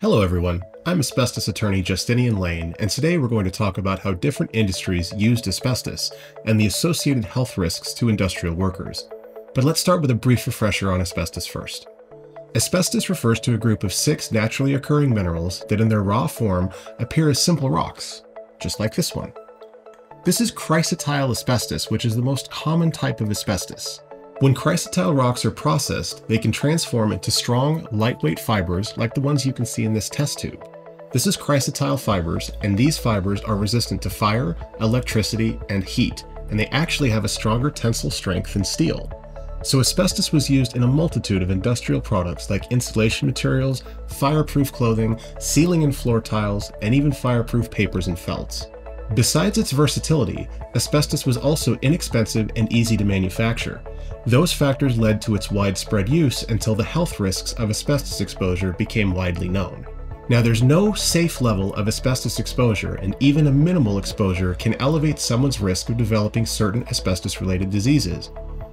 Hello everyone, I'm asbestos attorney Justinian Lane, and today we're going to talk about how different industries used asbestos and the associated health risks to industrial workers. But let's start with a brief refresher on asbestos first. Asbestos refers to a group of 6 naturally occurring minerals that in their raw form appear as simple rocks, just like this one. This is chrysotile asbestos, which is the most common type of asbestos. When chrysotile rocks are processed, they can transform into strong, lightweight fibers like the ones you can see in this test tube. This is chrysotile fibers, and these fibers are resistant to fire, electricity, and heat, and they actually have a stronger tensile strength than steel. So asbestos was used in a multitude of industrial products like insulation materials, fireproof clothing, ceiling and floor tiles, and even fireproof papers and felts. Besides its versatility, asbestos was also inexpensive and easy to manufacture. Those factors led to its widespread use until the health risks of asbestos exposure became widely known. Now, there's no safe level of asbestos exposure, and even a minimal exposure can elevate someone's risk of developing certain asbestos-related diseases.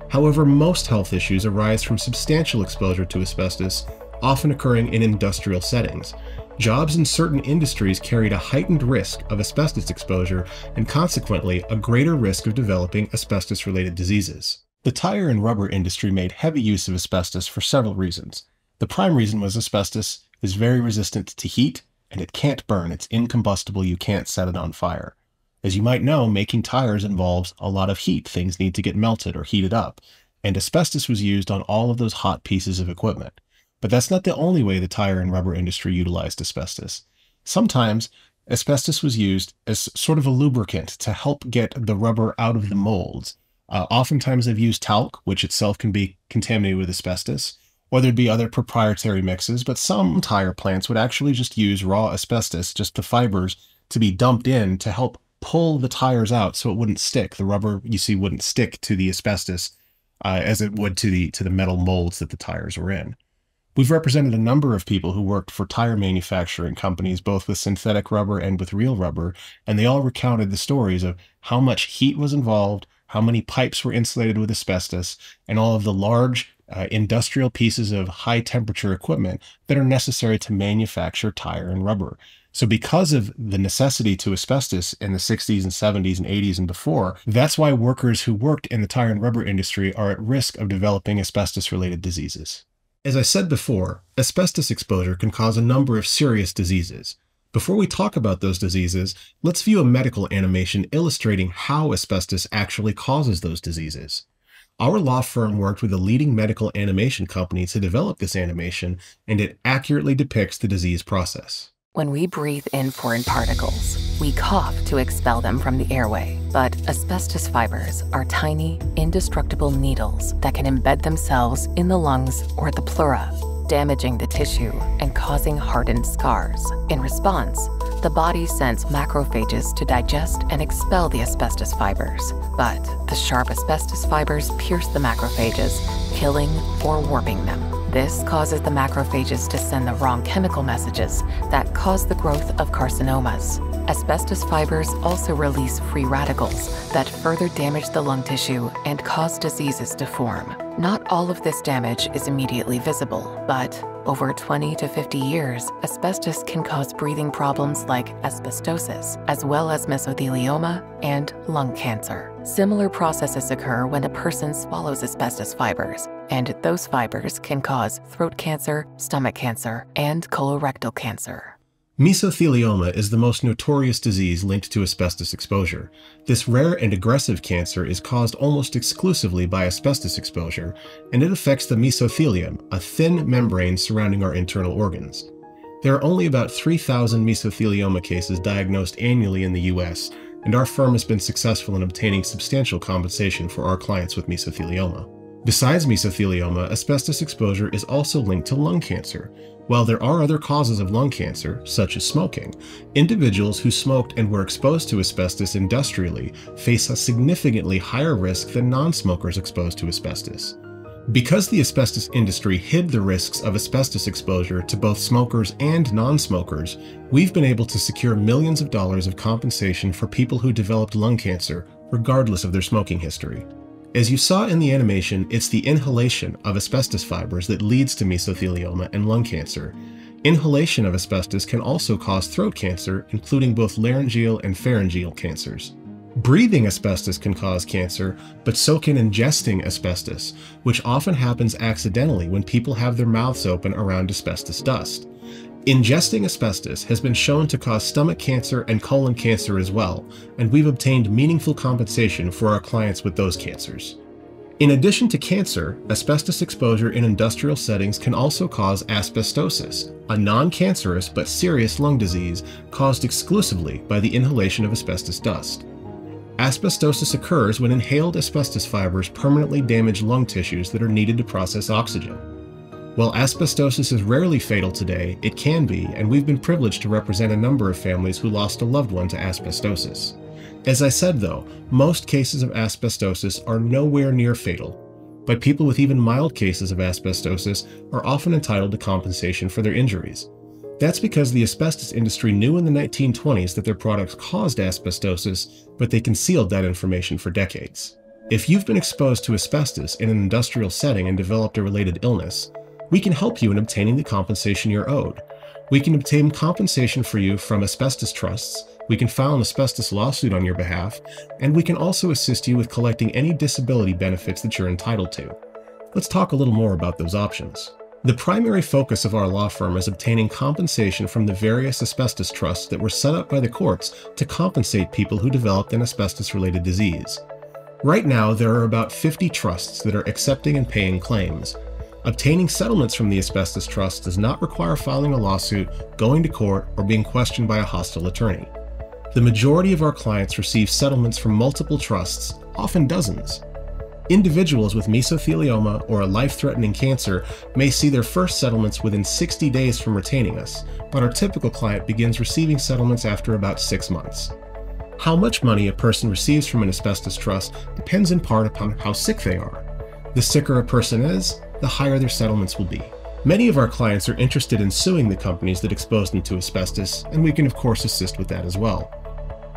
However, most health issues arise from substantial exposure to asbestos, often occurring in industrial settings. Jobs in certain industries carried a heightened risk of asbestos exposure and consequently a greater risk of developing asbestos-related diseases. The tire and rubber industry made heavy use of asbestos for several reasons. The prime reason was asbestos is very resistant to heat and it can't burn. It's incombustible. You can't set it on fire. As you might know, making tires involves a lot of heat. Things need to get melted or heated up, and asbestos was used on all of those hot pieces of equipment. But that's not the only way the tire and rubber industry utilized asbestos. Sometimes asbestos was used as sort of a lubricant to help get the rubber out of the molds. Oftentimes they've used talc, which itself can be contaminated with asbestos, or there'd be other proprietary mixes, but some tire plants would actually just use raw asbestos, just the fibers, to be dumped in to help pull the tires out so it wouldn't stick. The rubber, you see, wouldn't stick to the asbestos as it would to the metal molds that the tires were in. We've represented a number of people who worked for tire manufacturing companies, both with synthetic rubber and with real rubber, and they all recounted the stories of how much heat was involved, how many pipes were insulated with asbestos, and all of the large industrial pieces of high temperature equipment that are necessary to manufacture tire and rubber. So because of the necessity to asbestos in the 60s and 70s and 80s and before, that's why workers who worked in the tire and rubber industry are at risk of developing asbestos-related diseases. As I said before, asbestos exposure can cause a number of serious diseases. Before we talk about those diseases, let's view a medical animation illustrating how asbestos actually causes those diseases. Our law firm worked with a leading medical animation company to develop this animation, and it accurately depicts the disease process. When we breathe in foreign particles, we cough to expel them from the airway. But asbestos fibers are tiny, indestructible needles that can embed themselves in the lungs or the pleura, damaging the tissue and causing hardened scars. In response, the body sends macrophages to digest and expel the asbestos fibers. But the sharp asbestos fibers pierce the macrophages, killing or warping them. This causes the macrophages to send the wrong chemical messages that cause the growth of carcinomas. Asbestos fibers also release free radicals that further damage the lung tissue and cause diseases to form. Not all of this damage is immediately visible, but over 20 to 50 years, asbestos can cause breathing problems like asbestosis, as well as mesothelioma and lung cancer. Similar processes occur when a person swallows asbestos fibers, and those fibers can cause throat cancer, stomach cancer, and colorectal cancer. Mesothelioma is the most notorious disease linked to asbestos exposure. This rare and aggressive cancer is caused almost exclusively by asbestos exposure, and it affects the mesothelium, a thin membrane surrounding our internal organs. There are only about 3,000 mesothelioma cases diagnosed annually in the US, and our firm has been successful in obtaining substantial compensation for our clients with mesothelioma. Besides mesothelioma, asbestos exposure is also linked to lung cancer. While there are other causes of lung cancer, such as smoking, individuals who smoked and were exposed to asbestos industrially face a significantly higher risk than non-smokers exposed to asbestos. Because the asbestos industry hid the risks of asbestos exposure to both smokers and non-smokers, we've been able to secure millions of dollars of compensation for people who developed lung cancer, regardless of their smoking history. As you saw in the animation, it's the inhalation of asbestos fibers that leads to mesothelioma and lung cancer. Inhalation of asbestos can also cause throat cancer, including both laryngeal and pharyngeal cancers. Breathing asbestos can cause cancer, but so can ingesting asbestos, which often happens accidentally when people have their mouths open around asbestos dust. Ingesting asbestos has been shown to cause stomach cancer and colon cancer as well, and we've obtained meaningful compensation for our clients with those cancers. In addition to cancer, asbestos exposure in industrial settings can also cause asbestosis, a non-cancerous but serious lung disease caused exclusively by the inhalation of asbestos dust. Asbestosis occurs when inhaled asbestos fibers permanently damage lung tissues that are needed to process oxygen. While asbestosis is rarely fatal today, it can be, and we've been privileged to represent a number of families who lost a loved one to asbestosis. As I said though, most cases of asbestosis are nowhere near fatal, but people with even mild cases of asbestosis are often entitled to compensation for their injuries. That's because the asbestos industry knew in the 1920s that their products caused asbestosis, but they concealed that information for decades. If you've been exposed to asbestos in an industrial setting and developed a related illness, we can help you in obtaining the compensation you're owed. We can obtain compensation for you from asbestos trusts, we can file an asbestos lawsuit on your behalf, and we can also assist you with collecting any disability benefits that you're entitled to. Let's talk a little more about those options. The primary focus of our law firm is obtaining compensation from the various asbestos trusts that were set up by the courts to compensate people who developed an asbestos-related disease. Right now, there are about 50 trusts that are accepting and paying claims. Obtaining settlements from the asbestos trust does not require filing a lawsuit, going to court, or being questioned by a hostile attorney. The majority of our clients receive settlements from multiple trusts, often dozens. Individuals with mesothelioma or a life-threatening cancer may see their first settlements within 60 days from retaining us, but our typical client begins receiving settlements after about 6 months. How much money a person receives from an asbestos trust depends in part upon how sick they are. The sicker a person is, the higher their settlements will be. Many of our clients are interested in suing the companies that exposed them to asbestos, and we can of course assist with that as well.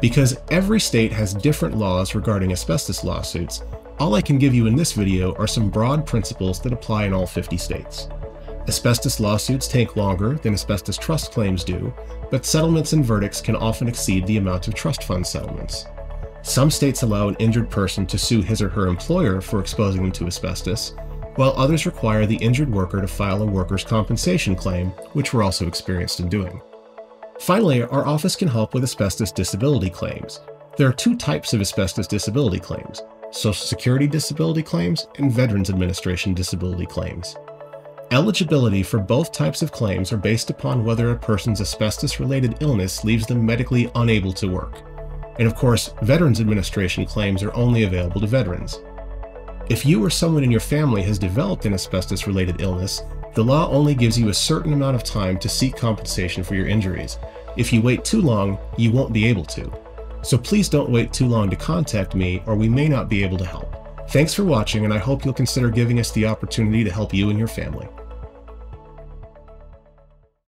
Because every state has different laws regarding asbestos lawsuits, all I can give you in this video are some broad principles that apply in all 50 states. Asbestos lawsuits take longer than asbestos trust claims do, but settlements and verdicts can often exceed the amount of trust fund settlements. Some states allow an injured person to sue his or her employer for exposing them to asbestos, while others require the injured worker to file a workers' compensation claim, which we're also experienced in doing. Finally, our office can help with asbestos disability claims. There are 2 types of asbestos disability claims: Social Security disability claims and Veterans Administration disability claims. Eligibility for both types of claims are based upon whether a person's asbestos-related illness leaves them medically unable to work. And of course, Veterans Administration claims are only available to veterans. If you or someone in your family has developed an asbestos-related illness, the law only gives you a certain amount of time to seek compensation for your injuries. If you wait too long, you won't be able to. So please don't wait too long to contact me, or we may not be able to help. Thanks for watching, and I hope you'll consider giving us the opportunity to help you and your family.